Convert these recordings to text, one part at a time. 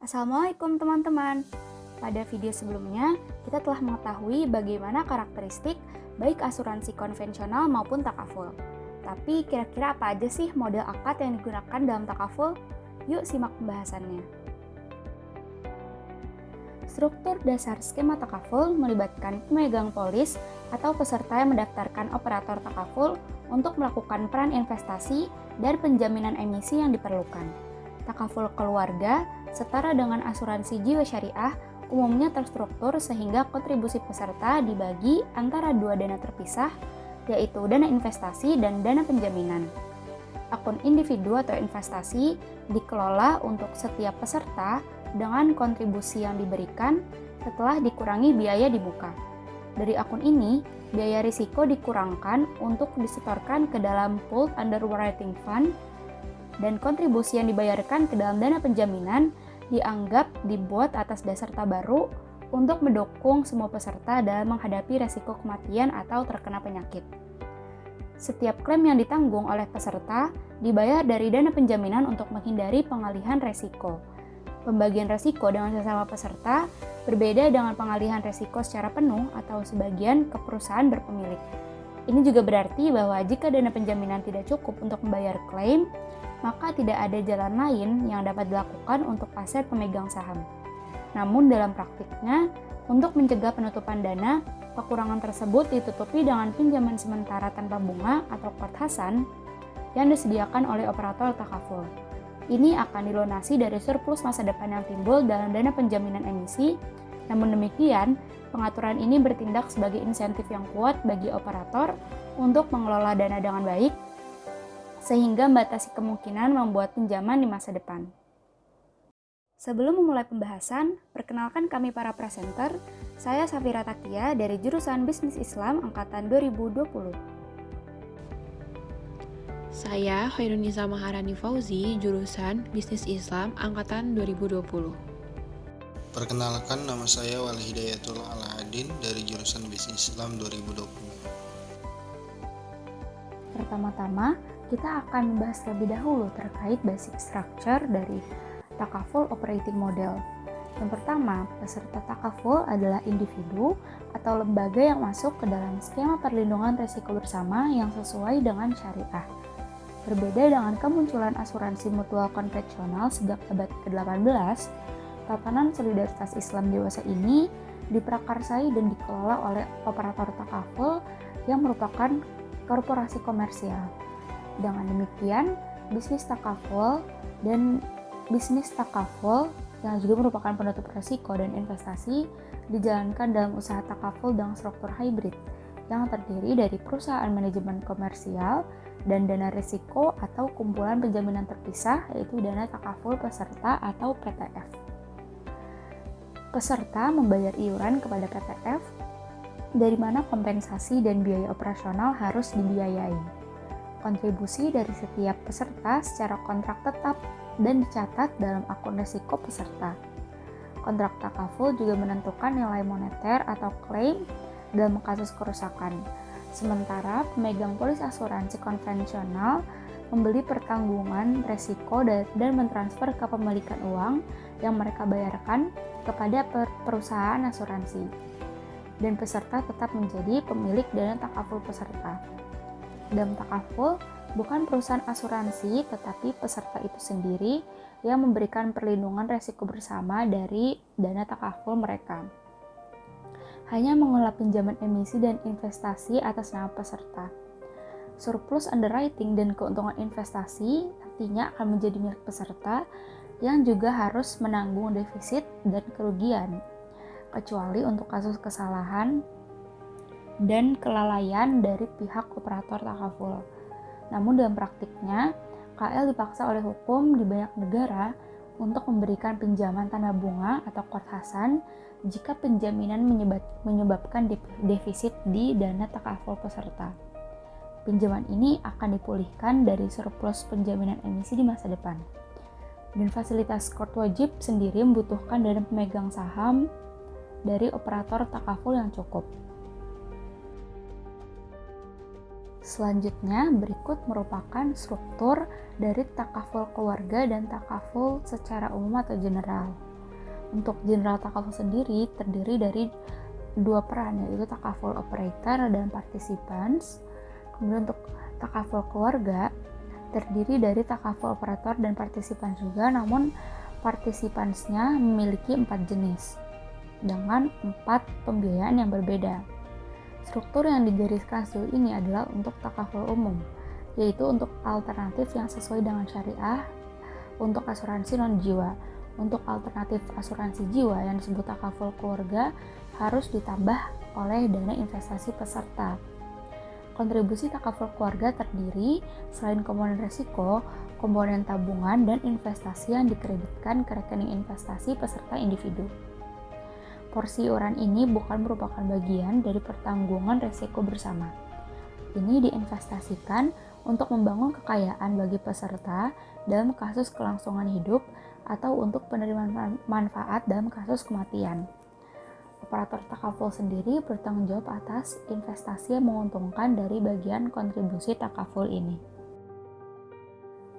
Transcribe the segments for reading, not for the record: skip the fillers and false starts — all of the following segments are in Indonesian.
Assalamualaikum teman-teman. Pada video sebelumnya, kita telah mengetahui bagaimana karakteristik baik asuransi konvensional maupun takaful. Tapi kira-kira apa aja sih model akad yang digunakan dalam takaful? Yuk simak pembahasannya. Struktur dasar skema takaful melibatkan pemegang polis atau peserta yang mendaftarkan operator takaful untuk melakukan peran investasi dan penjaminan emisi yang diperlukan. Takaful keluarga setara dengan asuransi jiwa syariah umumnya terstruktur sehingga kontribusi peserta dibagi antara dua dana terpisah, yaitu dana investasi dan dana penjaminan. Akun individu atau investasi dikelola untuk setiap peserta dengan kontribusi yang diberikan setelah dikurangi biaya dibuka. Dari akun ini, biaya risiko dikurangkan untuk disetorkan ke dalam pooled underwriting fund dan kontribusi yang dibayarkan ke dalam dana penjaminan dianggap dibuat atas dasar tabaruk untuk mendukung semua peserta dalam menghadapi resiko kematian atau terkena penyakit. Setiap klaim yang ditanggung oleh peserta dibayar dari dana penjaminan untuk menghindari pengalihan resiko. Pembagian resiko dengan sesama peserta berbeda dengan pengalihan resiko secara penuh atau sebagian ke perusahaan berpemilik. Ini juga berarti bahwa jika dana penjaminan tidak cukup untuk membayar klaim, maka tidak ada jalan lain yang dapat dilakukan untuk aset pemegang saham. Namun dalam praktiknya, untuk mencegah penutupan dana, kekurangan tersebut ditutupi dengan pinjaman sementara tanpa bunga atau qard hasan yang disediakan oleh operator takaful. Ini akan dilunasi dari surplus masa depan yang timbul dalam dana penjaminan emisi. Namun demikian, pengaturan ini bertindak sebagai insentif yang kuat bagi operator untuk mengelola dana dengan baik, sehingga membatasi kemungkinan membuat pinjaman di masa depan. Sebelum memulai pembahasan, perkenalkan kami para presenter. Saya Safira Takia dari jurusan Bisnis Islam Angkatan 2020. Saya Khairunisa Maharani Fauzi, jurusan Bisnis Islam Angkatan 2020. Perkenalkan, nama saya Wali Hidayatul Aladin dari jurusan Bisnis Islam 2020. Pertama-tama, kita akan membahas terlebih dahulu terkait basic structure dari takaful operating model. Yang pertama, peserta takaful adalah individu atau lembaga yang masuk ke dalam skema perlindungan risiko bersama yang sesuai dengan syariah. Berbeda dengan kemunculan asuransi mutual konvensional sejak abad ke-18, tatanan solidaritas Islam dewasa ini diprakarsai dan dikelola oleh operator takaful yang merupakan korporasi komersial. Dengan demikian, bisnis takaful yang juga merupakan penutup risiko dan investasi dijalankan dalam usaha takaful dengan struktur hybrid yang terdiri dari perusahaan manajemen komersial dan dana risiko atau kumpulan penjaminan terpisah, yaitu dana takaful peserta atau PTF. Peserta membayar iuran kepada PTF, dari mana kompensasi dan biaya operasional harus dibiayai. Kontribusi dari setiap peserta secara kontrak tetap dan dicatat dalam akun risiko peserta. Kontrak takaful juga menentukan nilai moneter atau klaim dalam kasus kerusakan. Sementara pemegang polis asuransi konvensional membeli pertanggungan risiko dan mentransfer kepemilikan uang yang mereka bayarkan kepada perusahaan asuransi. Dan peserta tetap menjadi pemilik dana takaful peserta. Dalam takaful, bukan perusahaan asuransi, tetapi peserta itu sendiri yang memberikan perlindungan risiko bersama dari dana takaful mereka. Hanya mengelola pinjaman emisi dan investasi atas nama peserta. Surplus underwriting dan keuntungan investasi nantinya akan menjadi milik peserta yang juga harus menanggung defisit dan kerugian, kecuali untuk kasus kesalahan dan kelalaian dari pihak operator takaful. Namun dalam praktiknya, KL dipaksa oleh hukum di banyak negara untuk memberikan pinjaman tanpa bunga atau qard hasan jika penjaminan menyebabkan defisit di dana takaful peserta. Pinjaman ini akan dipulihkan dari surplus penjaminan emisi di masa depan. Dan fasilitas qard wajib sendiri membutuhkan dana pemegang saham dari operator takaful yang cukup. Selanjutnya, berikut merupakan struktur dari takaful keluarga dan takaful secara umum atau general. Untuk general takaful sendiri terdiri dari dua peran, yaitu takaful operator dan participants. Kemudian untuk takaful keluarga terdiri dari takaful operator dan participants juga, namun participantsnya memiliki 4 jenis dengan 4 pembiayaan yang berbeda. Struktur yang digariskan sejauh ini adalah untuk takaful umum, yaitu untuk alternatif yang sesuai dengan syariah, untuk asuransi non-jiwa. Untuk alternatif asuransi jiwa yang disebut takaful keluarga harus ditambah oleh dana investasi peserta. Kontribusi takaful keluarga terdiri selain komponen risiko, komponen tabungan dan investasi yang dikreditkan ke rekening investasi peserta individu. Porsi iuran ini bukan merupakan bagian dari pertanggungan risiko bersama. Ini diinvestasikan untuk membangun kekayaan bagi peserta dalam kasus kelangsungan hidup atau untuk penerimaan manfaat dalam kasus kematian. Operator takaful sendiri bertanggung jawab atas investasi yang menguntungkan dari bagian kontribusi takaful ini.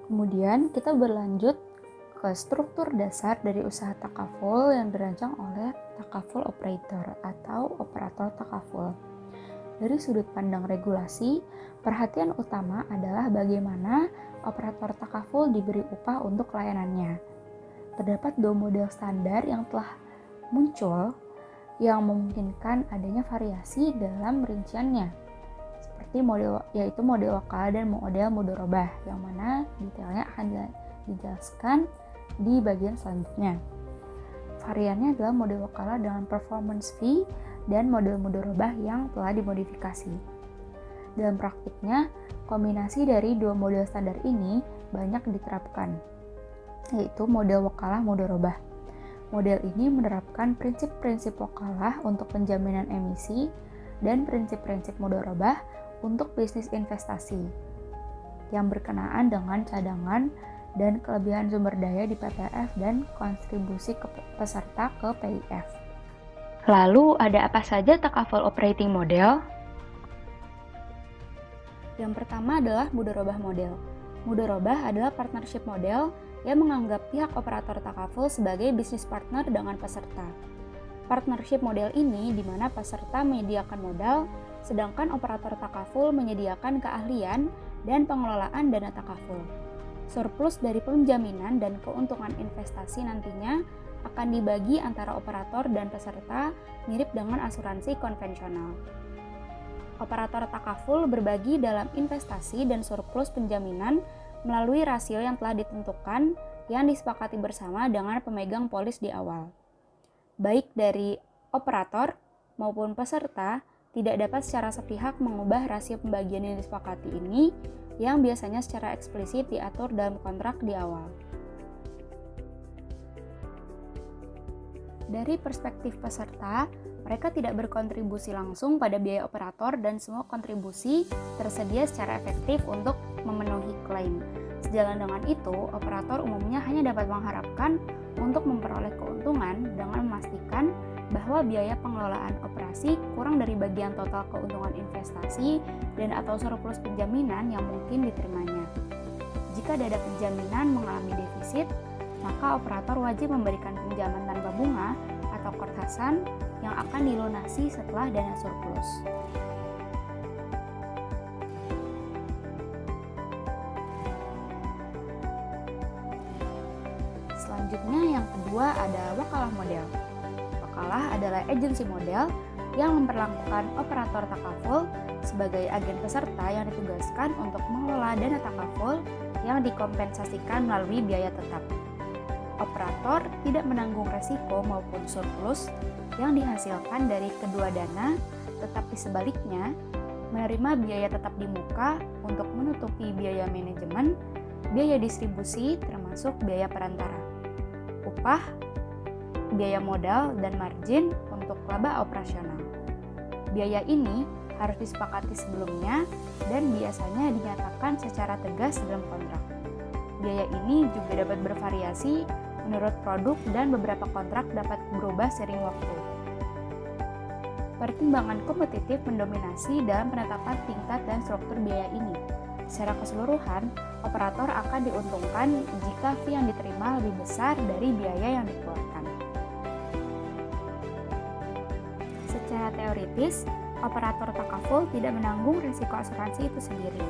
Kemudian kita berlanjut ke struktur dasar dari usaha takaful yang dirancang oleh takaful operator atau operator takaful. Dari sudut pandang regulasi, perhatian utama adalah bagaimana operator takaful diberi upah untuk layanannya. Terdapat 2 model standar yang telah muncul yang memungkinkan adanya variasi dalam rinciannya, seperti yaitu model wakalah dan model mudharabah, yang mana detailnya akan dijelaskan di bagian selanjutnya. Variannya adalah model wakalah dengan performance fee dan model mudharabah yang telah dimodifikasi. Dalam praktiknya, kombinasi dari 2 model standar ini banyak diterapkan, yaitu model wakalah mudharabah. Model ini menerapkan prinsip-prinsip wakalah untuk penjaminan emisi dan prinsip-prinsip mudharabah untuk bisnis investasi yang berkenaan dengan cadangan dan kelebihan sumber daya di PPF dan kontribusi peserta ke PIF. Lalu ada apa saja takaful operating model? Yang pertama adalah mudharabah model. Mudharabah adalah partnership model yang menganggap pihak operator takaful sebagai bisnis partner dengan peserta. Partnership model ini di mana peserta menyediakan modal, sedangkan operator takaful menyediakan keahlian dan pengelolaan dana takaful. Surplus dari penjaminan dan keuntungan investasi nantinya akan dibagi antara operator dan peserta mirip dengan asuransi konvensional. Operator takaful berbagi dalam investasi dan surplus penjaminan melalui rasio yang telah ditentukan yang disepakati bersama dengan pemegang polis di awal. Baik dari operator maupun peserta tidak dapat secara sepihak mengubah rasio pembagian yang disepakati ini yang biasanya secara eksplisit diatur dalam kontrak di awal. Dari perspektif peserta, mereka tidak berkontribusi langsung pada biaya operator dan semua kontribusi tersedia secara efektif untuk memenuhi klaim. Sejalan dengan itu, operator umumnya hanya dapat mengharapkan untuk memperoleh keuntungan dengan memastikan bahwa biaya pengelolaan operasi kurang dari bagian total keuntungan investasi dan atau surplus penjaminan yang mungkin diterimanya. Jika dana penjaminan mengalami defisit, maka operator wajib memberikan pinjaman tanpa bunga atau kertasan yang akan dilunasi setelah dana surplus. Selanjutnya yang kedua ada wakalah model. Wakalah adalah agensi model yang memperlakukan operator takaful sebagai agen peserta yang ditugaskan untuk mengelola dana takaful yang dikompensasikan melalui biaya tetap. Operator tidak menanggung resiko maupun surplus yang dihasilkan dari kedua dana, tetapi sebaliknya menerima biaya tetap di muka untuk menutupi biaya manajemen, biaya distribusi termasuk biaya perantara, upah, biaya modal, dan margin untuk laba operasional. Biaya ini harus disepakati sebelumnya dan biasanya dinyatakan secara tegas dalam kontrak. Biaya ini juga dapat bervariasi menurut produk dan beberapa kontrak dapat berubah seiring waktu. Pertimbangan kompetitif mendominasi dalam penetapan tingkat dan struktur biaya ini. Secara keseluruhan, operator akan diuntungkan jika fee yang diterima lebih besar dari biaya yang dikeluarkan. Secara teoritis, operator takaful tidak menanggung risiko asuransi itu sendiri.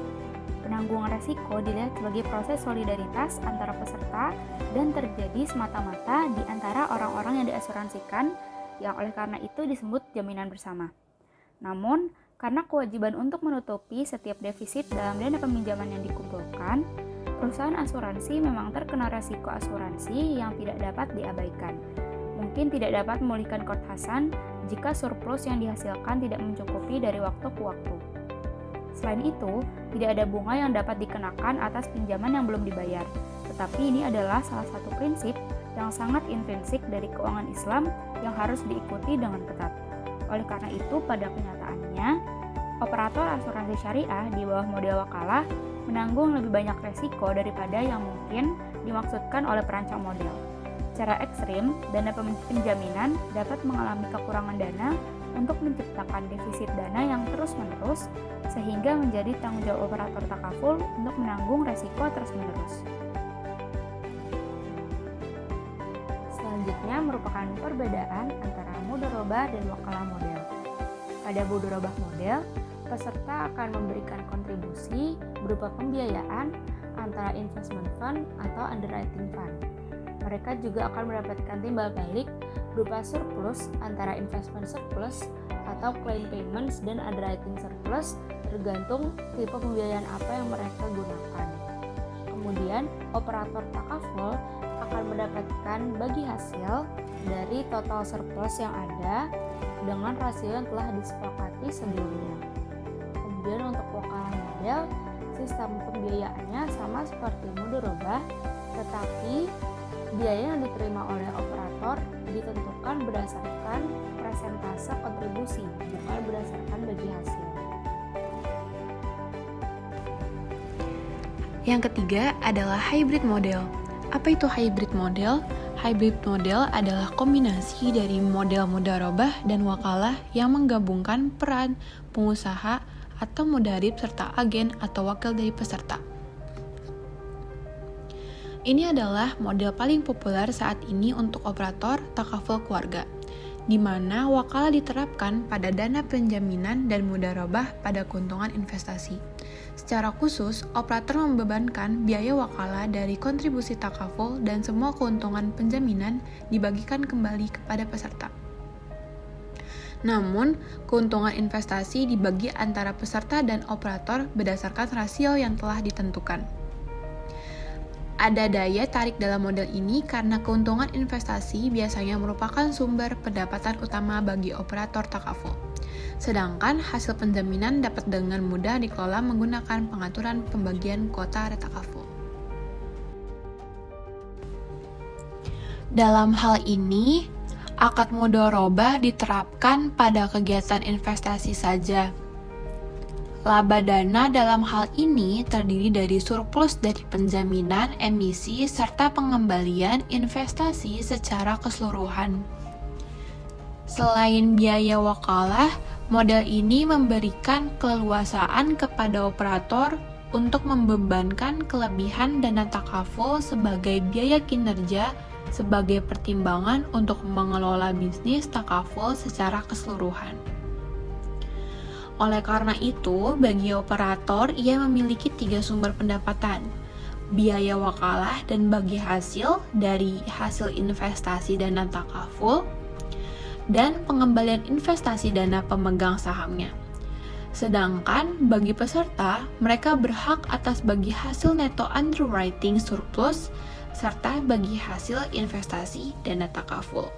Penanggungan risiko dilihat sebagai proses solidaritas antara peserta dan terjadi semata-mata di antara orang-orang yang diasuransikan, yang oleh karena itu disebut jaminan bersama. Namun, karena kewajiban untuk menutupi setiap defisit dalam dana peminjaman yang dikumpulkan, perusahaan asuransi memang terkena risiko asuransi yang tidak dapat diabaikan. Mungkin tidak dapat memulihkan Court Hasan jika surplus yang dihasilkan tidak mencukupi dari waktu ke waktu. Selain itu, tidak ada bunga yang dapat dikenakan atas pinjaman yang belum dibayar. Tetapi ini adalah salah satu prinsip yang sangat intrinsik dari keuangan Islam yang harus diikuti dengan ketat. Oleh karena itu, pada kenyataannya, operator asuransi syariah di bawah model wakalah menanggung lebih banyak resiko daripada yang mungkin dimaksudkan oleh perancang model. Secara ekstrim, dana penjaminan dapat mengalami kekurangan dana untuk menciptakan defisit dana yang terus-menerus, sehingga menjadi tanggung jawab operator takaful untuk menanggung resiko terus-menerus. Selanjutnya merupakan perbedaan antara mudharabah dan wakalah model. Pada mudharabah model, peserta akan memberikan kontribusi berupa pembiayaan antara investment fund atau underwriting fund. Mereka juga akan mendapatkan timbal balik berupa surplus antara investment surplus atau claim payments dan underwriting surplus, tergantung tipe pembiayaan apa yang mereka gunakan. Kemudian, operator takaful akan mendapatkan bagi hasil dari total surplus yang ada dengan rasio yang telah disepakati sebelumnya. Kemudian untuk wakalah model, sistem pembiayaannya sama seperti mudharabah, tetapi biaya yang diterima oleh operator ditentukan berdasarkan persentase kontribusi, bukan berdasarkan bagi hasil. Yang ketiga adalah hybrid model. Apa itu hybrid model? Hybrid model adalah kombinasi dari model mudharabah dan wakalah yang menggabungkan peran pengusaha atau mudharib serta agen atau wakil dari peserta. Ini adalah model paling populer saat ini untuk operator takaful keluarga, di mana wakalah diterapkan pada dana penjaminan dan mudharabah pada keuntungan investasi. Secara khusus, operator membebankan biaya wakalah dari kontribusi takaful dan semua keuntungan penjaminan dibagikan kembali kepada peserta. Namun, keuntungan investasi dibagi antara peserta dan operator berdasarkan rasio yang telah ditentukan. Ada daya tarik dalam model ini karena keuntungan investasi biasanya merupakan sumber pendapatan utama bagi operator takaful. Sedangkan hasil penjaminan dapat dengan mudah dikelola menggunakan pengaturan pembagian kuota takaful. Dalam hal ini, akad mudharabah diterapkan pada kegiatan investasi saja. Laba dana dalam hal ini terdiri dari surplus dari penjaminan, emisi, serta pengembalian investasi secara keseluruhan. Selain biaya wakalah, model ini memberikan keleluasaan kepada operator untuk membebankan kelebihan dana takaful sebagai biaya kinerja sebagai pertimbangan untuk mengelola bisnis takaful secara keseluruhan. Oleh karena itu, bagi operator, ia memiliki 3 sumber pendapatan, biaya wakalah dan bagi hasil dari hasil investasi dana takaful, dan pengembalian investasi dana pemegang sahamnya. Sedangkan bagi peserta, mereka berhak atas bagi hasil neto underwriting surplus, serta bagi hasil investasi dana takaful.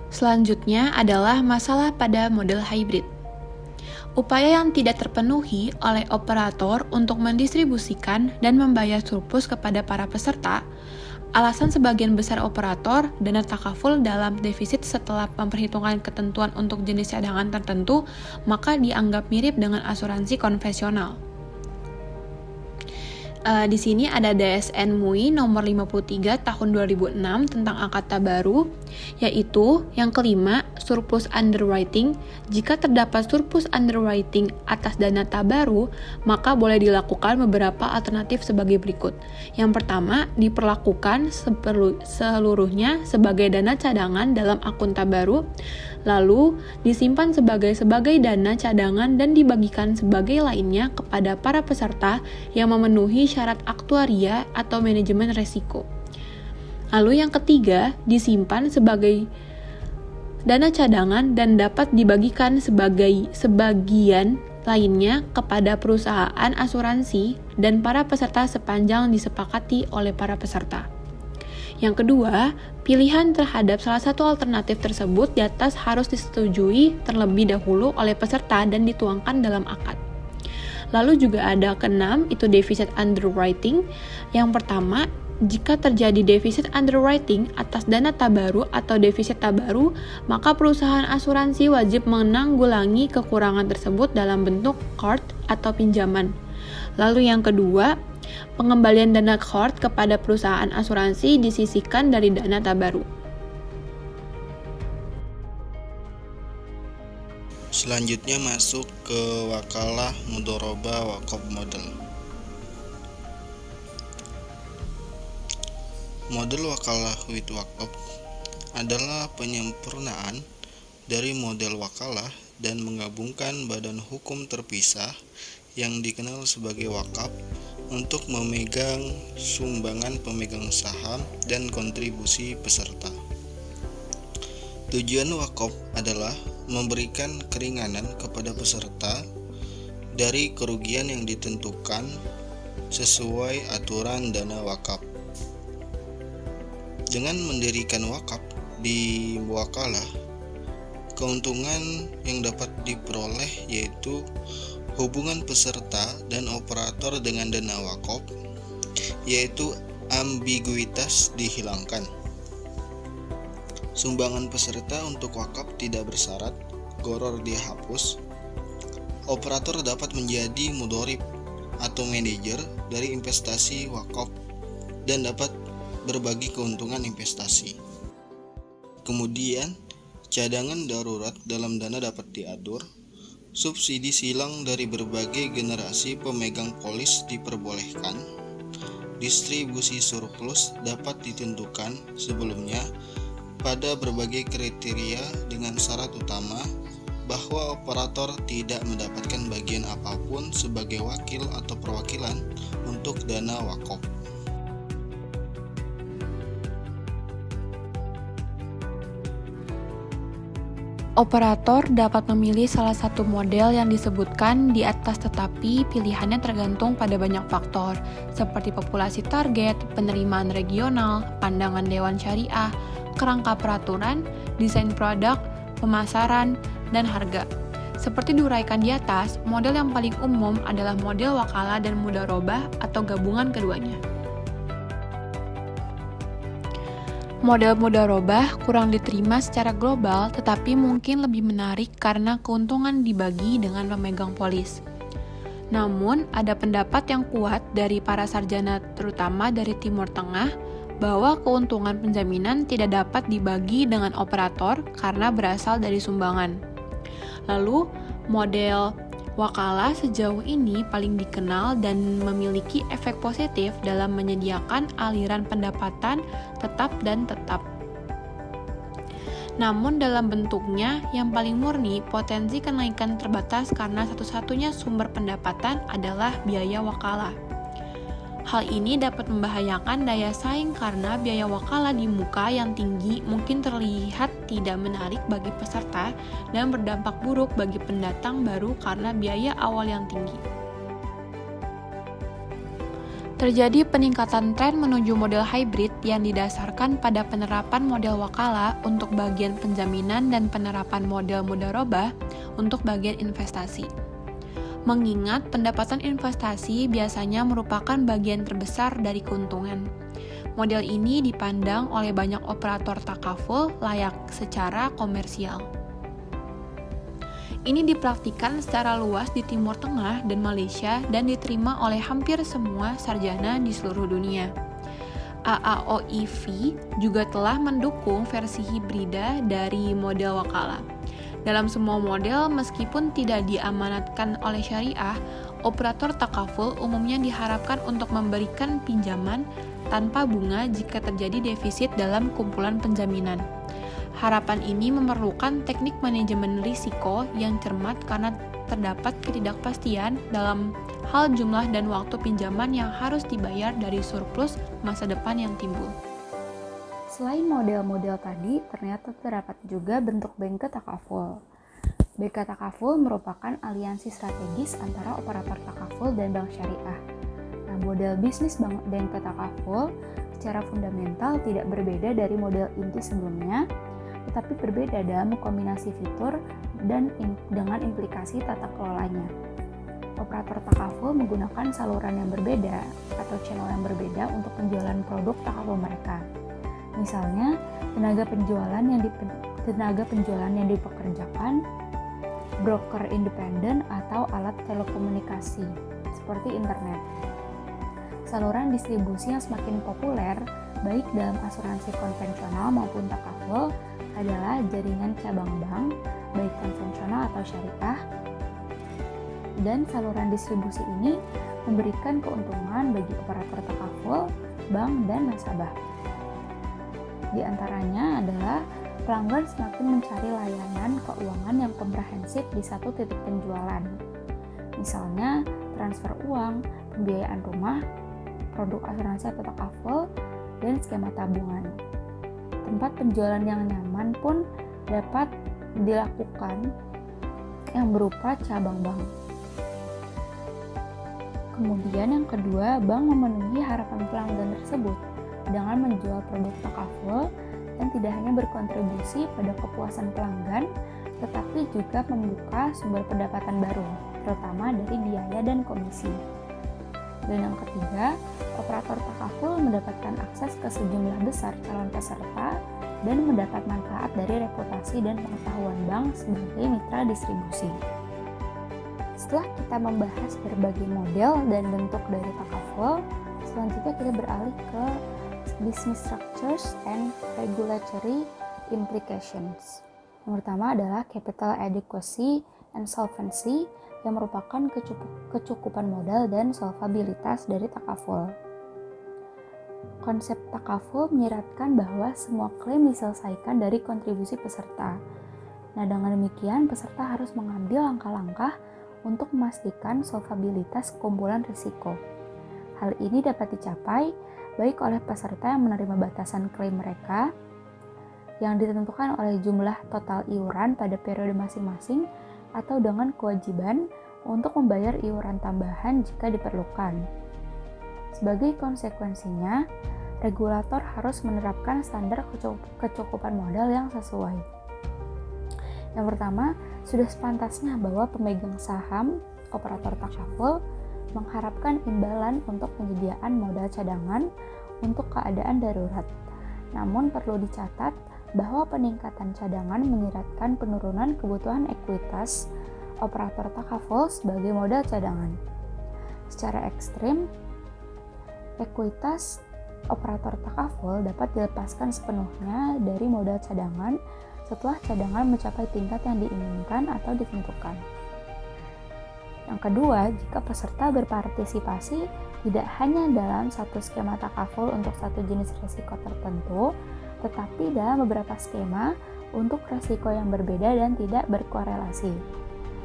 Selanjutnya adalah masalah pada model hybrid. Upaya yang tidak terpenuhi oleh operator untuk mendistribusikan dan membayar surplus kepada para peserta. Alasan sebagian besar operator dana takaful dalam defisit setelah memperhitungkan ketentuan untuk jenis cadangan tertentu, maka dianggap mirip dengan asuransi konvensional. Di sini ada DSN MUI nomor 53 tahun 2006 tentang angkatan baru, yaitu yang kelima, surplus underwriting. Jika terdapat surplus underwriting atas dana tabaru, maka boleh dilakukan beberapa alternatif sebagai berikut. Yang pertama, diperlakukan seluruhnya sebagai dana cadangan dalam akun tabaru, lalu disimpan sebagai dana cadangan dan dibagikan sebagai lainnya kepada para peserta yang memenuhi syarat aktuaria atau manajemen resiko. Lalu yang ketiga, disimpan sebagai dana cadangan dan dapat dibagikan sebagian lainnya kepada perusahaan asuransi dan para peserta sepanjang disepakati oleh para peserta. Yang kedua, pilihan terhadap salah satu alternatif tersebut di atas harus disetujui terlebih dahulu oleh peserta dan dituangkan dalam akad. Lalu juga ada keenam, itu defisit underwriting. Yang pertama, jika terjadi defisit underwriting atas dana tabaru atau defisit tabaru, maka perusahaan asuransi wajib menanggulangi kekurangan tersebut dalam bentuk qard atau pinjaman. Lalu yang kedua, pengembalian dana qard kepada perusahaan asuransi disisihkan dari dana tabaru. Selanjutnya masuk ke wakalah mudhorobah wakaf model. Model wakalah with wakaf adalah penyempurnaan dari model wakalah dan menggabungkan badan hukum terpisah yang dikenal sebagai wakaf untuk memegang sumbangan pemegang saham dan kontribusi peserta. Tujuan wakaf adalah memberikan keringanan kepada peserta dari kerugian yang ditentukan sesuai aturan dana wakaf. Dengan mendirikan wakaf di wakalah, keuntungan yang dapat diperoleh yaitu hubungan peserta dan operator dengan dana wakaf, yaitu ambiguitas dihilangkan. Sumbangan peserta untuk wakaf tidak bersyarat, gharar dihapus. Operator dapat menjadi mudhorib atau manajer dari investasi wakaf dan dapat berbagi keuntungan investasi. Kemudian, cadangan darurat dalam dana dapat diatur. Subsidi silang dari berbagai generasi pemegang polis diperbolehkan. Distribusi surplus dapat ditentukan sebelumnya pada berbagai kriteria dengan syarat utama bahwa operator tidak mendapatkan bagian apapun sebagai wakil atau perwakilan untuk dana wakaf. Operator dapat memilih salah satu model yang disebutkan di atas, tetapi pilihannya tergantung pada banyak faktor, seperti populasi target, penerimaan regional, pandangan Dewan Syariah, kerangka peraturan, desain produk, pemasaran, dan harga. Seperti diuraikan di atas, model yang paling umum adalah model wakalah dan mudharobah atau gabungan keduanya. Model mudharobah kurang diterima secara global, tetapi mungkin lebih menarik karena keuntungan dibagi dengan pemegang polis. Namun, ada pendapat yang kuat dari para sarjana terutama dari Timur Tengah bahwa keuntungan penjaminan tidak dapat dibagi dengan operator karena berasal dari sumbangan. Lalu, model wakalah sejauh ini paling dikenal dan memiliki efek positif dalam menyediakan aliran pendapatan tetap dan tetap. Namun dalam bentuknya yang paling murni, potensi kenaikan terbatas karena satu-satunya sumber pendapatan adalah biaya wakalah. Hal ini dapat membahayakan daya saing karena biaya wakalah di muka yang tinggi mungkin terlihat tidak menarik bagi peserta dan berdampak buruk bagi pendatang baru karena biaya awal yang tinggi. Terjadi peningkatan tren menuju model hybrid yang didasarkan pada penerapan model wakalah untuk bagian penjaminan dan penerapan model mudharobah untuk bagian investasi. Mengingat pendapatan investasi biasanya merupakan bagian terbesar dari keuntungan. Model ini dipandang oleh banyak operator takaful layak secara komersial. Ini dipraktikkan secara luas di Timur Tengah dan Malaysia dan diterima oleh hampir semua sarjana di seluruh dunia. AAOIV juga telah mendukung versi hibrida dari model wakalah. Dalam semua model, meskipun tidak diamanatkan oleh syariah, operator takaful umumnya diharapkan untuk memberikan pinjaman tanpa bunga jika terjadi defisit dalam kumpulan penjaminan. Harapan ini memerlukan teknik manajemen risiko yang cermat karena terdapat ketidakpastian dalam hal jumlah dan waktu pinjaman yang harus dibayar dari surplus masa depan yang timbul. Selain model-model tadi, ternyata terdapat juga bentuk bengke takaful. Bengke takaful merupakan aliansi strategis antara operator takaful dan bank syariah. Nah, model bisnis bengke takaful secara fundamental tidak berbeda dari model inti sebelumnya, tetapi berbeda dalam kombinasi fitur dan dengan implikasi tata kelolanya. Operator takaful menggunakan saluran yang berbeda atau channel yang berbeda untuk penjualan produk takaful mereka. Misalnya, tenaga penjualan yang dipekerjakan, broker independen atau alat telekomunikasi seperti internet. Saluran distribusi yang semakin populer baik dalam asuransi konvensional maupun takaful adalah jaringan cabang bank, baik konvensional atau syariah, dan saluran distribusi ini memberikan keuntungan bagi operator takaful, bank, dan nasabah. Di antaranya adalah pelanggan semakin mencari layanan keuangan yang komprehensif di satu titik penjualan. Misalnya, transfer uang, pembiayaan rumah, produk asuransi atau takaful, dan skema tabungan. Tempat penjualan yang nyaman pun dapat dilakukan yang berupa cabang bank. Kemudian yang kedua, bank memenuhi harapan pelanggan tersebut dengan menjual produk takaful dan tidak hanya berkontribusi pada kepuasan pelanggan, tetapi juga membuka sumber pendapatan baru, terutama dari biaya dan komisi. Dan yang ketiga, operator takaful mendapatkan akses ke sejumlah besar calon peserta dan mendapat manfaat dari reputasi dan pengetahuan bank sebagai mitra distribusi. Setelah kita membahas berbagai model dan bentuk dari takaful, selanjutnya kita beralih ke business structures and regulatory implications. Yang pertama adalah capital adequacy and solvency, yang merupakan kecukupan modal dan solvabilitas dari takaful. Konsep takaful menyiratkan bahwa semua klaim diselesaikan dari kontribusi peserta. Nah, dengan demikian peserta harus mengambil langkah-langkah untuk memastikan solvabilitas kumpulan risiko. Hal ini dapat dicapai baik oleh peserta yang menerima batasan klaim mereka yang ditentukan oleh jumlah total iuran pada periode masing-masing atau dengan kewajiban untuk membayar iuran tambahan jika diperlukan. Sebagai konsekuensinya, regulator harus menerapkan standar kecukupan modal yang sesuai. Yang pertama, sudah sepantasnya bahwa pemegang saham operator takaful mengharapkan imbalan untuk penyediaan modal cadangan untuk keadaan darurat. Namun perlu dicatat bahwa peningkatan cadangan menyiratkan penurunan kebutuhan ekuitas operator takaful sebagai modal cadangan. Secara ekstrim, ekuitas operator takaful dapat dilepaskan sepenuhnya dari modal cadangan setelah cadangan mencapai tingkat yang diinginkan atau ditentukan. Yang kedua, jika peserta berpartisipasi tidak hanya dalam satu skema takaful untuk satu jenis risiko tertentu, tetapi dalam beberapa skema untuk risiko yang berbeda dan tidak berkorelasi.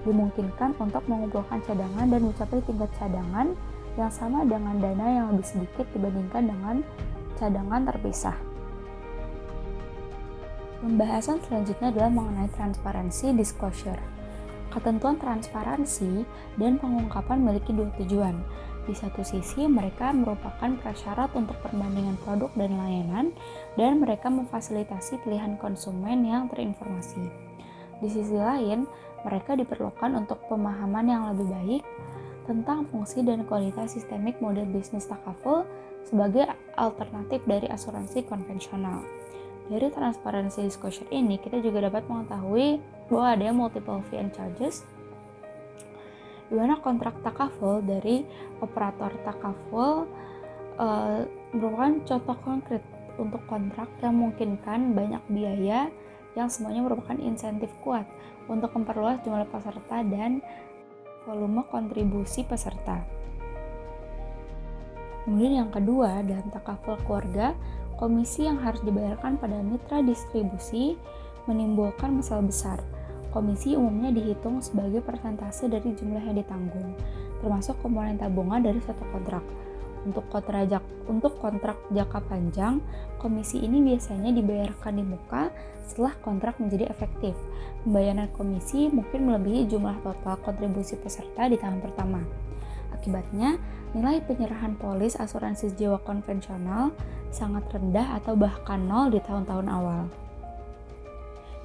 Dimungkinkan untuk mengumpulkan cadangan dan mencapai tingkat cadangan yang sama dengan dana yang lebih sedikit dibandingkan dengan cadangan terpisah. Pembahasan selanjutnya adalah mengenai transparansi disclosure. Ketentuan transparansi dan pengungkapan memiliki dua tujuan. Di satu sisi, mereka merupakan prasyarat untuk perbandingan produk dan layanan, dan mereka memfasilitasi pilihan konsumen yang terinformasi. Di sisi lain, mereka diperlukan untuk pemahaman yang lebih baik tentang fungsi dan kualitas sistemik model bisnis takaful sebagai alternatif dari asuransi konvensional. Dari transparency disclosure ini, kita juga dapat mengetahui bahwa ada multiple fee and charges, di mana kontrak takaful dari operator takaful merupakan contoh konkret untuk kontrak yang memungkinkan banyak biaya yang semuanya merupakan insentif kuat untuk memperluas jumlah peserta dan volume kontribusi peserta. Kemudian yang kedua, dalam takaful keluarga, komisi yang harus dibayarkan pada mitra distribusi menimbulkan masalah besar. Komisi umumnya dihitung sebagai persentase dari jumlah yang ditanggung, termasuk komponen tabungan dari suatu kontrak. Untuk kontrak jangka panjang, komisi ini biasanya dibayarkan di muka setelah kontrak menjadi efektif. Pembayaran komisi mungkin melebihi jumlah total kontribusi peserta di tahun pertama. Akibatnya, nilai penyerahan polis asuransi jiwa konvensional sangat rendah atau bahkan nol di tahun-tahun awal.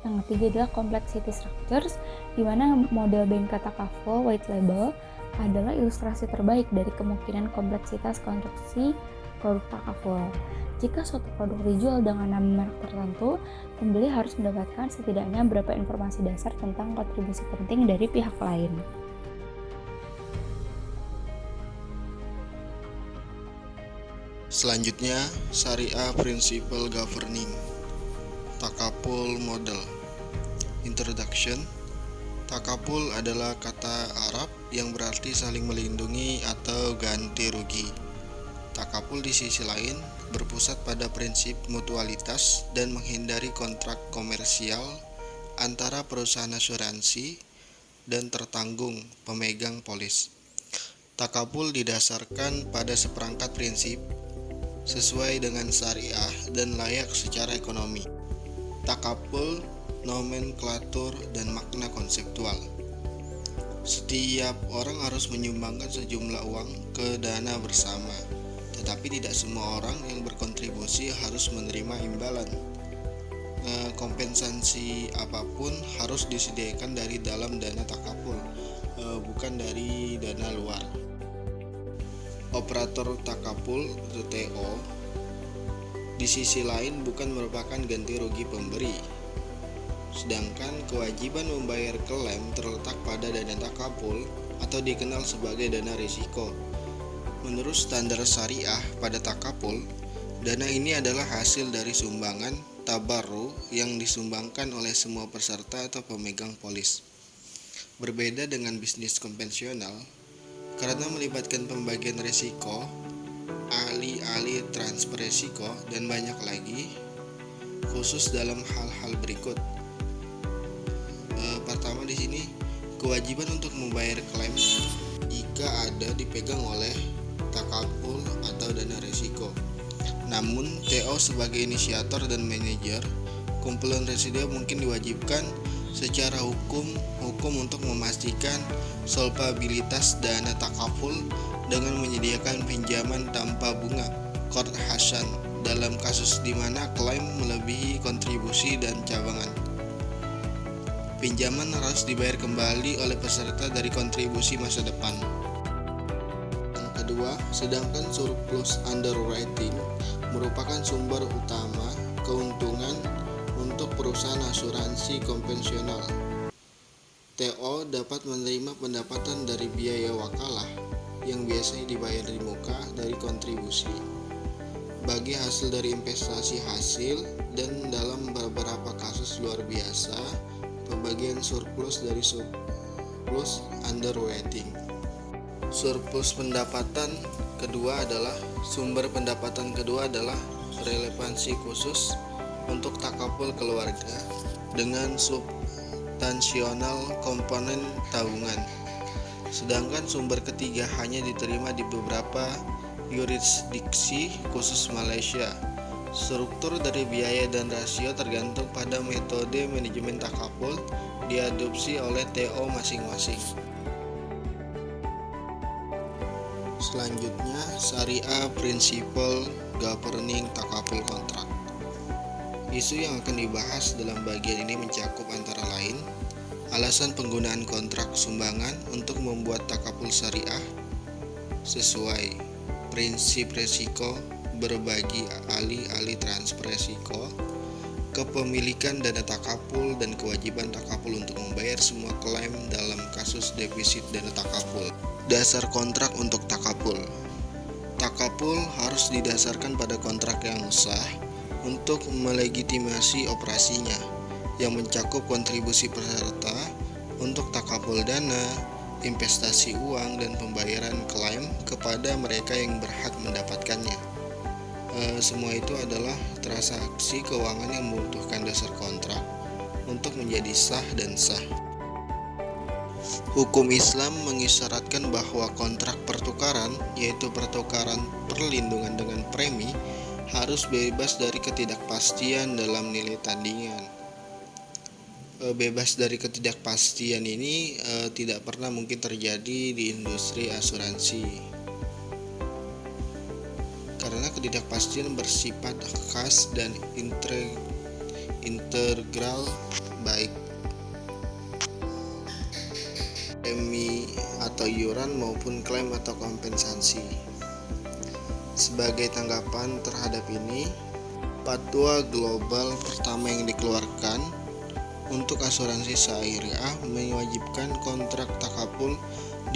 Yang ketiga adalah complexity structures, di mana model BNK takaful white label adalah ilustrasi terbaik dari kemungkinan kompleksitas konstruksi produk takaful. Jika suatu produk dijual dengan nama merek tertentu, pembeli harus mendapatkan setidaknya beberapa informasi dasar tentang kontribusi penting dari pihak lain. Selanjutnya, Syariah Principle Governing Takaful Model. Introduction. Takaful adalah kata Arab yang berarti saling melindungi atau ganti rugi. Takaful di sisi lain berpusat pada prinsip mutualitas dan menghindari kontrak komersial antara perusahaan asuransi dan tertanggung pemegang polis. Takaful didasarkan pada seperangkat prinsip sesuai dengan syariah dan layak secara ekonomi. Takaful, nomenklatur, dan makna konseptual. Setiap orang harus menyumbangkan sejumlah uang ke dana bersama, tetapi tidak semua orang yang berkontribusi harus menerima imbalan. Kompensasi apapun harus disediakan dari dalam dana takaful, bukan dari dana luar. Operator takaful atau TO di sisi lain bukan merupakan ganti rugi pemberi, sedangkan kewajiban membayar klaim terletak pada dana takaful atau dikenal sebagai dana risiko. Menurut standar syariah pada takaful, dana ini adalah hasil dari sumbangan tabarru yang disumbangkan oleh semua peserta atau pemegang polis. Berbeda dengan bisnis konvensional, karena melibatkan pembagian risiko, ahli transfer risiko, dan banyak lagi, khusus dalam hal-hal berikut. Pertama di sini, kewajiban untuk membayar klaim jika ada dipegang oleh takaful atau dana risiko. Namun, TO sebagai inisiator dan manajer kumpulan residu mungkin diwajibkan secara hukum untuk memastikan solvabilitas dana takaful dengan menyediakan pinjaman tanpa bunga qard hasan dalam kasus di mana klaim melebihi kontribusi dan cabangan. Pinjaman harus dibayar kembali oleh peserta dari kontribusi masa depan. Yang kedua, sedangkan surplus underwriting merupakan sumber utama keuntungan untuk perusahaan asuransi konvensional. TO dapat menerima pendapatan dari biaya wakalah yang biasanya dibayar di muka dari kontribusi bagi hasil dari investasi hasil, dan dalam beberapa kasus luar biasa pembagian surplus dari surplus underwriting. Surplus pendapatan kedua adalah sumber pendapatan kedua adalah relevansi khusus untuk takaful keluarga dengan substansional komponen tabungan. Sedangkan sumber ketiga hanya diterima di beberapa yurisdiksi khusus Malaysia. Struktur dari biaya dan rasio tergantung pada metode manajemen takaful diadopsi oleh TO masing-masing. Selanjutnya, Syariah Principle Governing Takaful Kontrak. Isu yang akan dibahas dalam bagian ini mencakup antara lain alasan penggunaan kontrak sumbangan untuk membuat takaful syariah sesuai prinsip resiko berbagi ahli transfer resiko, kepemilikan dana takaful, dan kewajiban takaful untuk membayar semua klaim dalam kasus defisit dana takaful. Dasar kontrak untuk takaful. Takaful harus didasarkan pada kontrak yang sah untuk melegitimasi operasinya, yang mencakup kontribusi peserta untuk takaful dana, investasi uang, dan pembayaran klaim kepada mereka yang berhak mendapatkannya. Semua itu adalah transaksi keuangan yang membutuhkan dasar kontrak untuk menjadi sah dan sah. Hukum Islam mengisyaratkan bahwa kontrak pertukaran, yaitu pertukaran perlindungan dengan premi, harus bebas dari ketidakpastian dalam nilai tandingan. Bebas dari ketidakpastian ini tidak pernah mungkin terjadi di industri asuransi, karena ketidakpastian bersifat khas dan integral, baik premi atau iuran maupun klaim atau kompensasi. Sebagai tanggapan terhadap ini, fatwa global pertama yang dikeluarkan untuk asuransi syariah mewajibkan kontrak takaful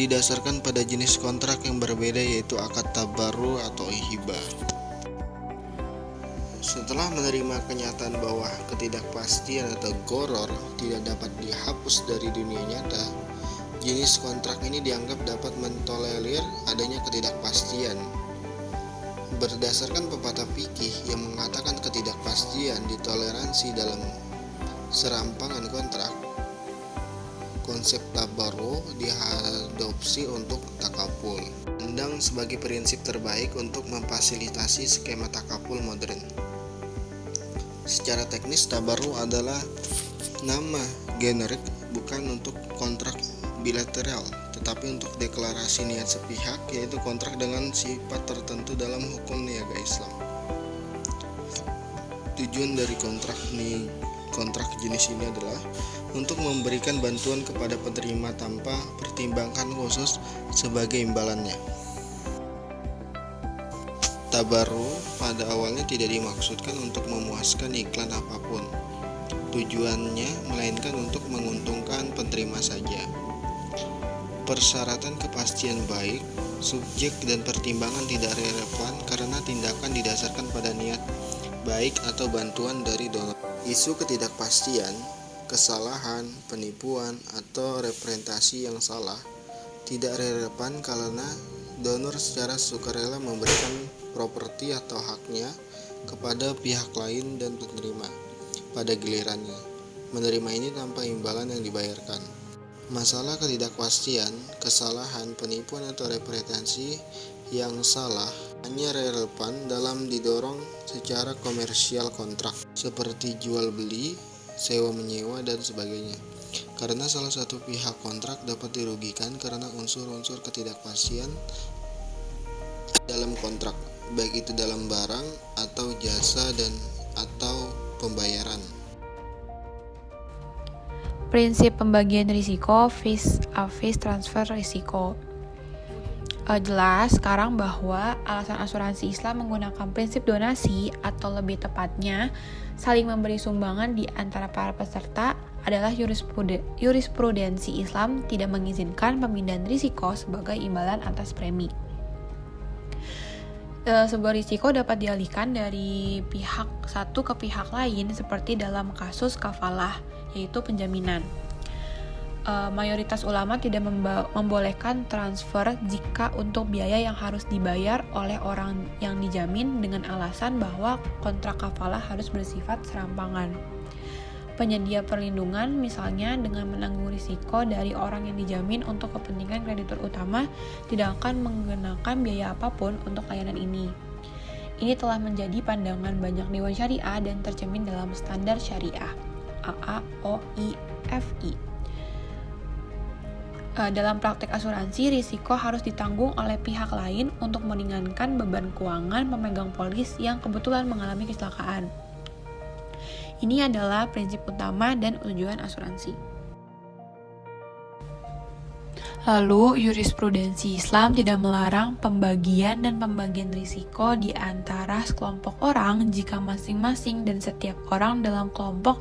didasarkan pada jenis kontrak yang berbeda, yaitu akad tabarru atau hibah. Setelah menerima kenyataan bahwa ketidakpastian atau gharar tidak dapat dihapus dari dunia nyata, jenis kontrak ini dianggap dapat mentolerir adanya ketidakpastian. Berdasarkan pepatah fikih yang mengatakan ketidakpastian ditoleransi dalam serampangan kontrak, konsep tabarru diadopsi untuk takaful, dipandang sebagai prinsip terbaik untuk memfasilitasi skema takaful modern. Secara teknis, tabarru adalah nama generik bukan untuk kontrak bilateral, tetapi untuk deklarasi niat sepihak, yaitu kontrak dengan sifat tertentu dalam hukum niaga Islam. Tujuan dari kontrak jenis ini adalah untuk memberikan bantuan kepada penerima tanpa pertimbangan khusus sebagai imbalannya. Tabarru pada awalnya tidak dimaksudkan untuk memuaskan iklan apapun. Tujuannya melainkan untuk menguntungkan penerima saja. Persyaratan kepastian baik, subjek dan pertimbangan tidak relevan karena tindakan didasarkan pada niat baik atau bantuan dari donor. Isu ketidakpastian, kesalahan, penipuan, atau representasi yang salah tidak relevan karena donor secara sukarela memberikan properti atau haknya kepada pihak lain dan penerima pada gilirannya menerima ini tanpa imbalan yang dibayarkan. Masalah ketidakpastian, kesalahan, penipuan, atau representasi yang salah hanya relevan dalam didorong secara komersial kontrak, seperti jual beli, sewa menyewa, dan sebagainya. Karena salah satu pihak kontrak dapat dirugikan karena unsur-unsur ketidakpastian dalam kontrak, baik itu dalam barang atau jasa dan atau pembayaran. Prinsip pembagian risiko, face transfer risiko. Jelas sekarang bahwa alasan asuransi Islam menggunakan prinsip donasi atau lebih tepatnya saling memberi sumbangan di antara para peserta adalah jurisprudensi Islam tidak mengizinkan pemindahan risiko sebagai imbalan atas premi. Sebuah risiko dapat dialihkan dari pihak satu ke pihak lain seperti dalam kasus kafalah, yaitu penjaminan. Mayoritas ulama tidak membolehkan transfer jika untuk biaya yang harus dibayar oleh orang yang dijamin dengan alasan bahwa kontrak kafalah harus bersifat serampangan. Penyedia perlindungan misalnya dengan menanggung risiko dari orang yang dijamin untuk kepentingan kreditur utama tidak akan menggunakan biaya apapun untuk layanan ini. Ini telah menjadi pandangan banyak dewan syariah dan tercermin dalam standar syariah AAOIFI. Dalam praktek asuransi, risiko harus ditanggung oleh pihak lain untuk meringankan beban keuangan pemegang polis yang kebetulan mengalami kecelakaan. Ini adalah prinsip utama dan tujuan asuransi. Lalu, jurisprudensi Islam tidak melarang pembagian dan pembagian risiko di antara sekelompok orang jika masing-masing dan setiap orang dalam kelompok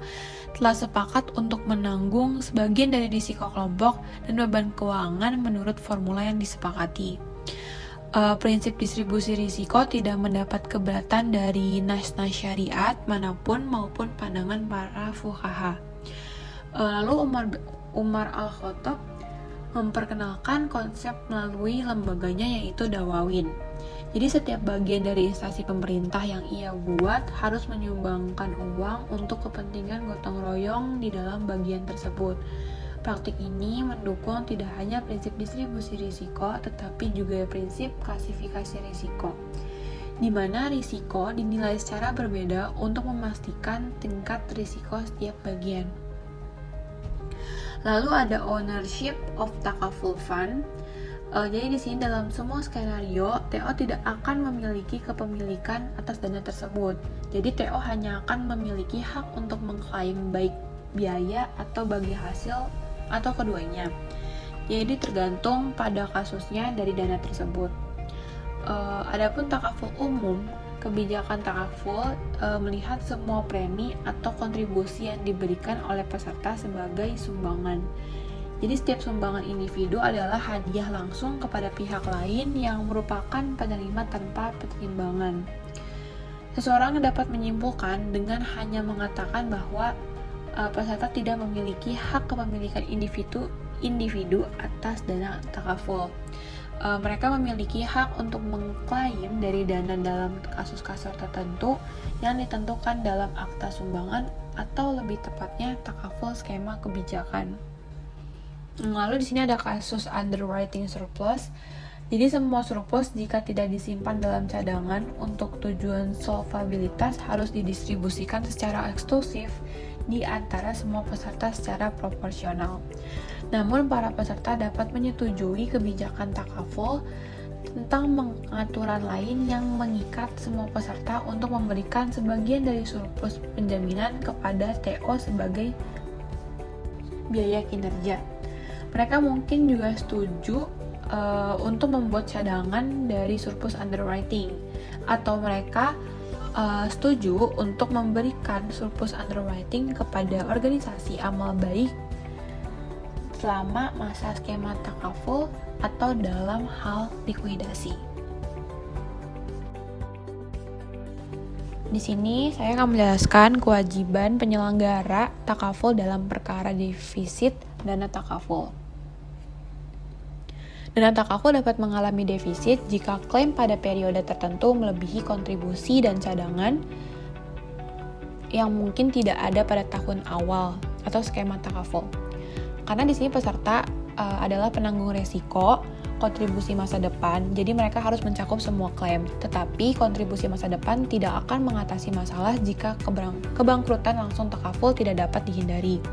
telah sepakat untuk menanggung sebagian dari risiko kelompok dan beban keuangan menurut formula yang disepakati. Prinsip distribusi risiko tidak mendapat keberatan dari nas-nas syariat manapun maupun pandangan para fuqaha. Lalu Umar Al-Khattab memperkenalkan konsep melalui lembaganya yaitu Dawawin. Jadi setiap bagian dari instansi pemerintah yang ia buat harus menyumbangkan uang untuk kepentingan gotong royong di dalam bagian tersebut. Praktik ini mendukung tidak hanya prinsip distribusi risiko, tetapi juga prinsip klasifikasi risiko, di mana risiko dinilai secara berbeda untuk memastikan tingkat risiko setiap bagian. Lalu ada ownership of takaful fund. Jadi di sini dalam semua skenario, TO tidak akan memiliki kepemilikan atas dana tersebut. Jadi TO hanya akan memiliki hak untuk mengklaim baik biaya atau bagi hasil atau keduanya. Jadi tergantung pada kasusnya dari dana tersebut. Adapun takaful umum, kebijakan takaful melihat semua premi atau kontribusi yang diberikan oleh peserta sebagai sumbangan. Jadi setiap sumbangan individu adalah hadiah langsung kepada pihak lain yang merupakan penerima tanpa pertimbangan. Seseorang dapat menyimpulkan dengan hanya mengatakan bahwa peserta tidak memiliki hak kepemilikan individu atas dana takaful. Mereka memiliki hak untuk mengklaim dari dana dalam kasus-kasus tertentu yang ditentukan dalam akta sumbangan atau lebih tepatnya takaful skema kebijakan. Lalu di sini ada kasus underwriting surplus. Jadi semua surplus jika tidak disimpan dalam cadangan untuk tujuan solvabilitas harus didistribusikan secara eksklusif di antara semua peserta secara proporsional. Namun para peserta dapat menyetujui kebijakan takaful tentang pengaturan lain yang mengikat semua peserta untuk memberikan sebagian dari surplus penjaminan kepada TO sebagai biaya kinerja. Mereka mungkin juga setuju untuk membuat cadangan dari surplus underwriting, atau mereka setuju untuk memberikan surplus underwriting kepada organisasi amal baik selama masa skema takaful atau dalam hal likuidasi. Di sini saya akan menjelaskan kewajiban penyelenggara takaful dalam perkara defisit dana takaful. Dana takaful dapat mengalami defisit jika klaim pada periode tertentu melebihi kontribusi dan cadangan yang mungkin tidak ada pada tahun awal atau skema takaful. Karena di sini peserta adalah penanggung resiko kontribusi masa depan, jadi mereka harus mencakup semua klaim. Tetapi kontribusi masa depan tidak akan mengatasi masalah jika kebangkrutan langsung takaful tidak dapat dihindari.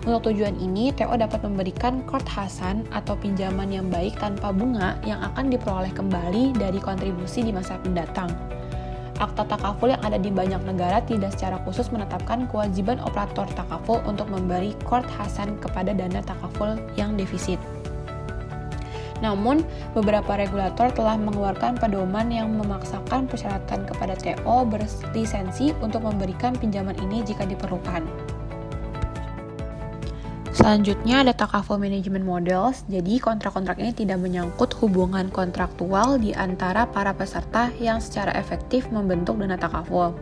Untuk tujuan ini, TO dapat memberikan qard hasan atau pinjaman yang baik tanpa bunga yang akan diperoleh kembali dari kontribusi di masa mendatang. Akta takaful yang ada di banyak negara tidak secara khusus menetapkan kewajiban operator takaful untuk memberi qard hasan kepada dana takaful yang defisit. Namun, beberapa regulator telah mengeluarkan pedoman yang memaksakan persyaratan kepada TO berlisensi untuk memberikan pinjaman ini jika diperlukan. Selanjutnya ada takaful management models. Jadi kontrak-kontrak ini tidak menyangkut hubungan kontraktual di antara para peserta yang secara efektif membentuk dana takaful.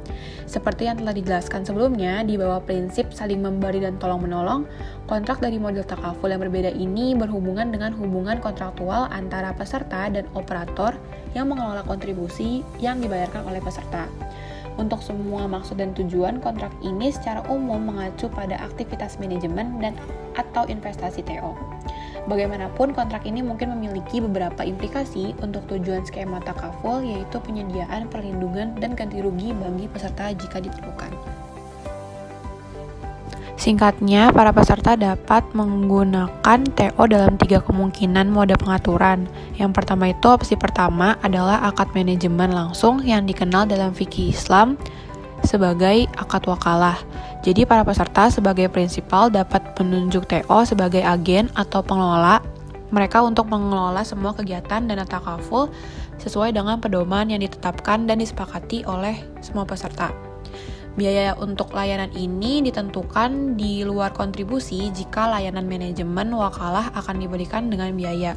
Seperti yang telah dijelaskan sebelumnya, di bawah prinsip saling memberi dan tolong-menolong, kontrak dari model takaful yang berbeda ini berhubungan dengan hubungan kontraktual antara peserta dan operator yang mengelola kontribusi yang dibayarkan oleh peserta. Untuk semua maksud dan tujuan, kontrak ini secara umum mengacu pada aktivitas manajemen dan atau investasi TO. Bagaimanapun, kontrak ini mungkin memiliki beberapa implikasi untuk tujuan skema takaful, yaitu penyediaan perlindungan dan ganti rugi bagi peserta jika diperlukan. Singkatnya, para peserta dapat menggunakan TO dalam 3 kemungkinan mode pengaturan. Yang pertama itu, opsi pertama adalah akad manajemen langsung yang dikenal dalam fikih Islam sebagai akad wakalah. Jadi para peserta sebagai prinsipal dapat menunjuk TO sebagai agen atau pengelola mereka untuk mengelola semua kegiatan dana takaful sesuai dengan pedoman yang ditetapkan dan disepakati oleh semua peserta. Biaya untuk layanan ini ditentukan di luar kontribusi jika layanan manajemen wakalah akan diberikan dengan biaya.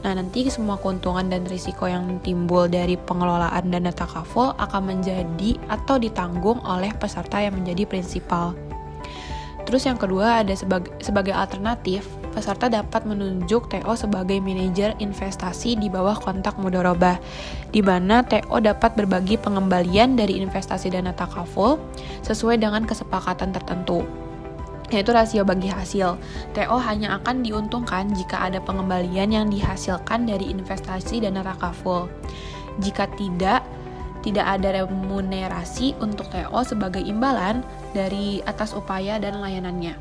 Nah, nanti semua keuntungan dan risiko yang timbul dari pengelolaan dana takaful akan menjadi atau ditanggung oleh peserta yang menjadi prinsipal. Terus yang kedua ada sebagai alternatif, peserta dapat menunjuk TO sebagai manajer investasi di bawah kontak mudharabah, di mana TO dapat berbagi pengembalian dari investasi dana takaful sesuai dengan kesepakatan tertentu, yaitu rasio bagi hasil. TO hanya akan diuntungkan jika ada pengembalian yang dihasilkan dari investasi dana takaful. Jika tidak ada remunerasi untuk TO sebagai imbalan dari atas upaya dan layanannya.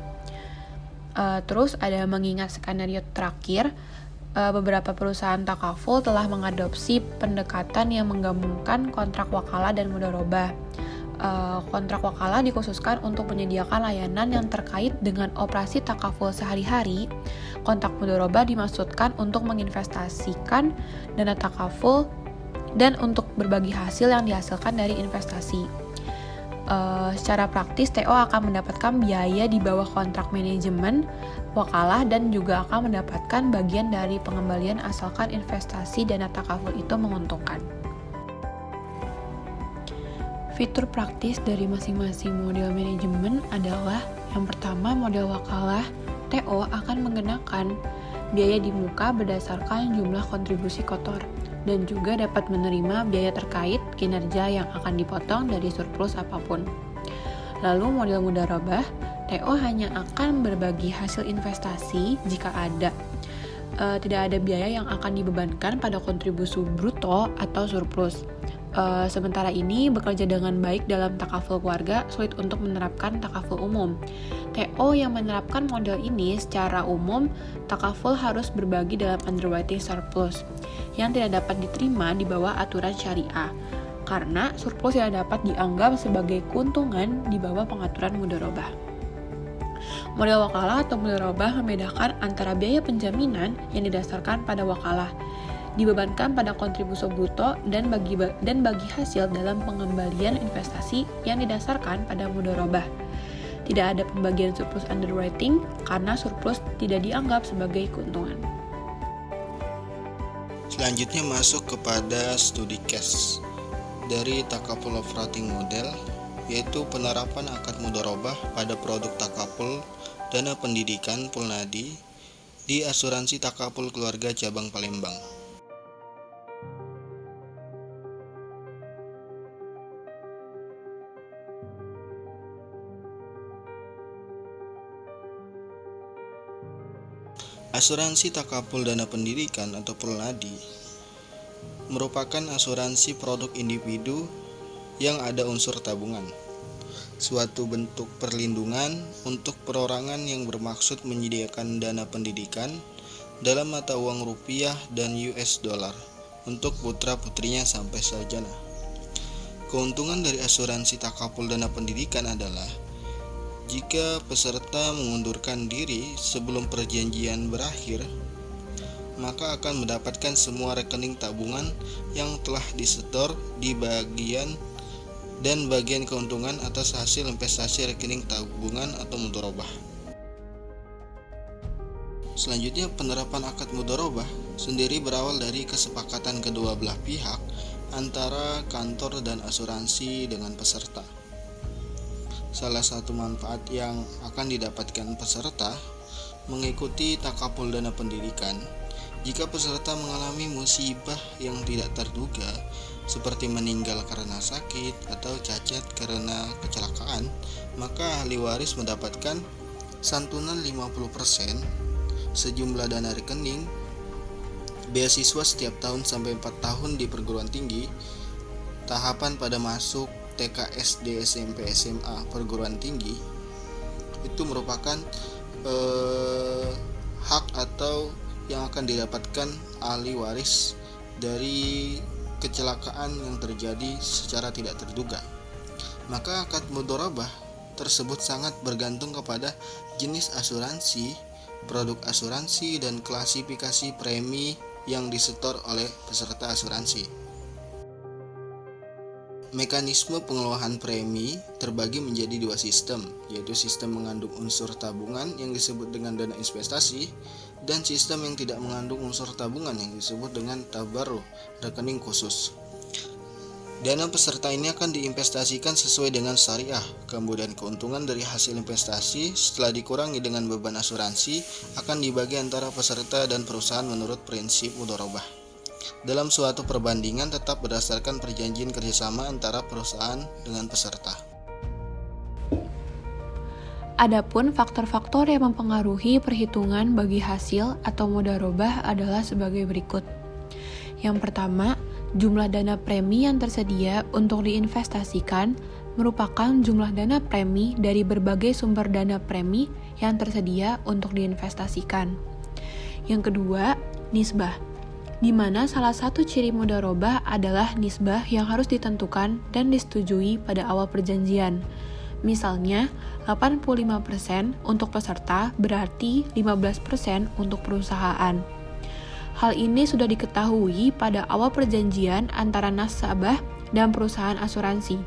Terus ada mengingat skenario terakhir, beberapa perusahaan takaful telah mengadopsi pendekatan yang menggabungkan kontrak wakalah dan mudharabah. Kontrak wakalah dikhususkan untuk menyediakan layanan yang terkait dengan operasi takaful sehari-hari. Kontrak mudharabah dimaksudkan untuk menginvestasikan dana takaful dan untuk berbagi hasil yang dihasilkan dari investasi. Secara praktis, TO akan mendapatkan biaya di bawah kontrak manajemen wakalah dan juga akan mendapatkan bagian dari pengembalian asalkan investasi dana takaful itu menguntungkan. Fitur praktis dari masing-masing model manajemen adalah yang pertama, model wakalah, TO akan mengenakan biaya di muka berdasarkan jumlah kontribusi kotor dan juga dapat menerima biaya terkait kinerja yang akan dipotong dari surplus apapun. Lalu model mudharabah, TO hanya akan berbagi hasil investasi jika ada. Tidak ada biaya yang akan dibebankan pada kontribusi bruto atau surplus. Sementara ini bekerja dengan baik dalam takaful keluarga sulit untuk menerapkan takaful umum. TO yang menerapkan model ini secara umum takaful harus berbagi dalam underwriting surplus yang tidak dapat diterima di bawah aturan syariah karena surplus tidak dapat dianggap sebagai keuntungan di bawah pengaturan mudharabah. Model wakalah atau mudharabah membedakan antara biaya penjaminan yang didasarkan pada wakalah dibebankan pada kontribusi bruto dan bagi hasil dalam pengembalian investasi yang didasarkan pada mudharabah. Tidak ada pembagian surplus underwriting karena surplus tidak dianggap sebagai keuntungan. Selanjutnya masuk kepada studi case dari takaful operating model, yaitu penerapan akad mudharabah pada produk takaful dana pendidikan Pulnadi di asuransi takaful keluarga cabang Palembang. Asuransi takaful dana pendidikan atau Pulnadi merupakan asuransi produk individu yang ada unsur tabungan, suatu bentuk perlindungan untuk perorangan yang bermaksud menyediakan dana pendidikan dalam mata uang rupiah dan US dollar untuk putra-putrinya sampai sarjana. Keuntungan dari asuransi takaful dana pendidikan adalah jika peserta mengundurkan diri sebelum perjanjian berakhir, maka akan mendapatkan semua rekening tabungan yang telah disetor di bagian keuntungan atas hasil investasi rekening tabungan atau mudharabah. Selanjutnya, penerapan akad mudharabah sendiri berawal dari kesepakatan kedua belah pihak antara kantor dan asuransi dengan peserta. Salah satu manfaat yang akan didapatkan peserta mengikuti takaful dana pendidikan jika peserta mengalami musibah yang tidak terduga seperti meninggal karena sakit atau cacat karena kecelakaan, maka ahli waris mendapatkan santunan 50% sejumlah dana rekening beasiswa setiap tahun sampai 4 tahun di perguruan tinggi, tahapan pada masuk TK, SD, SMP, SMA, perguruan tinggi itu merupakan hak atau yang akan didapatkan ahli waris dari kecelakaan yang terjadi secara tidak terduga. Maka akad mudharabah tersebut sangat bergantung kepada jenis asuransi produk asuransi, dan klasifikasi premi yang disetor oleh peserta asuransi. Mekanisme pengelolaan premi terbagi menjadi dua sistem, yaitu sistem mengandung unsur tabungan yang disebut dengan dana investasi dan sistem yang tidak mengandung unsur tabungan yang disebut dengan tabarruh, rekening khusus. Dana peserta ini akan diinvestasikan sesuai dengan syariah, kemudian keuntungan dari hasil investasi setelah dikurangi dengan beban asuransi akan dibagi antara peserta dan perusahaan menurut prinsip mudharabah. Dalam suatu perbandingan tetap berdasarkan perjanjian kerjasama antara perusahaan dengan peserta. Adapun faktor-faktor yang mempengaruhi perhitungan bagi hasil atau mudharabah adalah sebagai berikut. Yang pertama, jumlah dana premi yang tersedia untuk diinvestasikan merupakan jumlah dana premi dari berbagai sumber dana premi yang tersedia untuk diinvestasikan. Yang kedua, nisbah, di mana salah satu ciri mudharabah adalah nisbah yang harus ditentukan dan disetujui pada awal perjanjian. Misalnya, 85% untuk peserta berarti 15% untuk perusahaan. Hal ini sudah diketahui pada awal perjanjian antara nasabah dan perusahaan asuransi.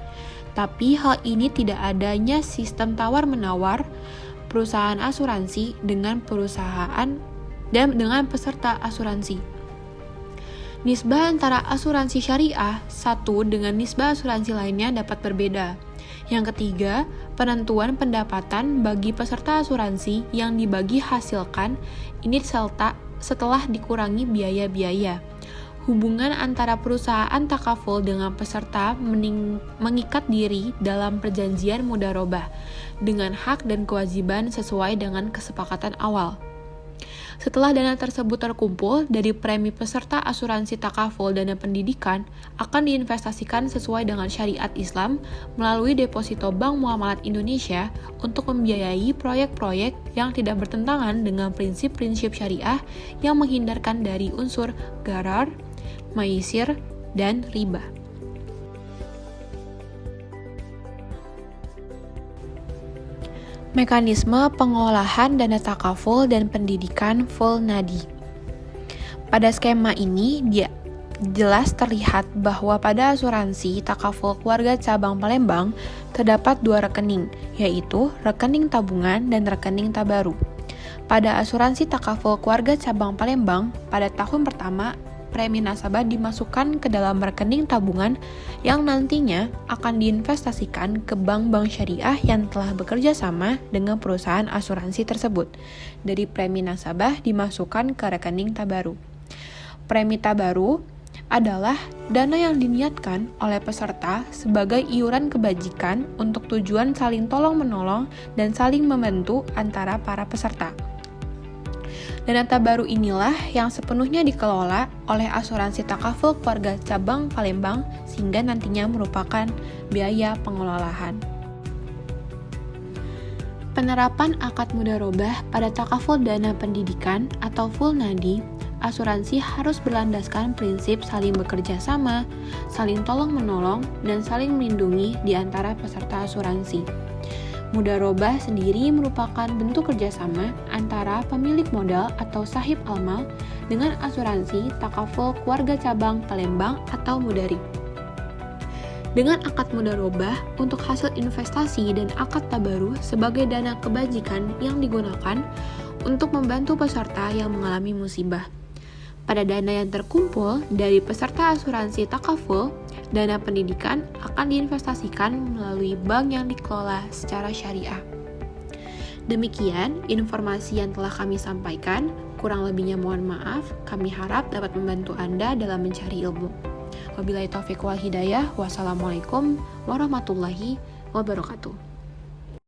Tapi hal ini tidak adanya sistem tawar-menawar perusahaan asuransi dengan perusahaan dan dengan peserta asuransi. Nisbah antara asuransi syariah satu dengan nisbah asuransi lainnya dapat berbeda. Yang ketiga, penentuan pendapatan bagi peserta asuransi yang dibagi hasilkan ini setelah dikurangi biaya-biaya. Hubungan antara perusahaan takaful dengan peserta mengikat diri dalam perjanjian mudharabah dengan hak dan kewajiban sesuai dengan kesepakatan awal. Setelah dana tersebut terkumpul dari premi peserta asuransi takaful dana pendidikan akan diinvestasikan sesuai dengan syariat Islam melalui deposito Bank Muamalat Indonesia untuk membiayai proyek-proyek yang tidak bertentangan dengan prinsip-prinsip syariah yang menghindarkan dari unsur gharar, maisir, dan riba. Mekanisme pengolahan dana takaful dan pendidikan full nadi. Pada skema ini, jelas terlihat bahwa pada asuransi takaful keluarga cabang Palembang terdapat dua rekening, yaitu rekening tabungan dan rekening tabaru. Pada asuransi takaful keluarga cabang Palembang, pada tahun pertama, premi nasabah dimasukkan ke dalam rekening tabungan yang nantinya akan diinvestasikan ke bank-bank syariah yang telah bekerja sama dengan perusahaan asuransi tersebut. Dari premi nasabah dimasukkan ke rekening tabaru. Premi tabaru adalah dana yang diniatkan oleh peserta sebagai iuran kebajikan untuk tujuan saling tolong-menolong dan saling membantu antara para peserta. Dana tabaru inilah yang sepenuhnya dikelola oleh asuransi takaful keluarga cabang Palembang sehingga nantinya merupakan biaya pengelolaan. Penerapan akad mudharabah pada takaful dana pendidikan atau full nadi, asuransi harus berlandaskan prinsip saling bekerja sama, saling tolong-menolong, dan saling melindungi di antara peserta asuransi. Mudharabah sendiri merupakan bentuk kerjasama antara pemilik modal atau sahib amal dengan asuransi takaful keluarga cabang Palembang atau Mudharib. Dengan akad mudharabah untuk hasil investasi dan akad tabaruh sebagai dana kebajikan yang digunakan untuk membantu peserta yang mengalami musibah. Pada dana yang terkumpul dari peserta asuransi takaful, dana pendidikan akan diinvestasikan melalui bank yang dikelola secara syariah. Demikian informasi yang telah kami sampaikan, kurang lebihnya mohon maaf, kami harap dapat membantu Anda dalam mencari ilmu. Wabillahi taufiq wal hidayah, wassalamualaikum warahmatullahi wabarakatuh.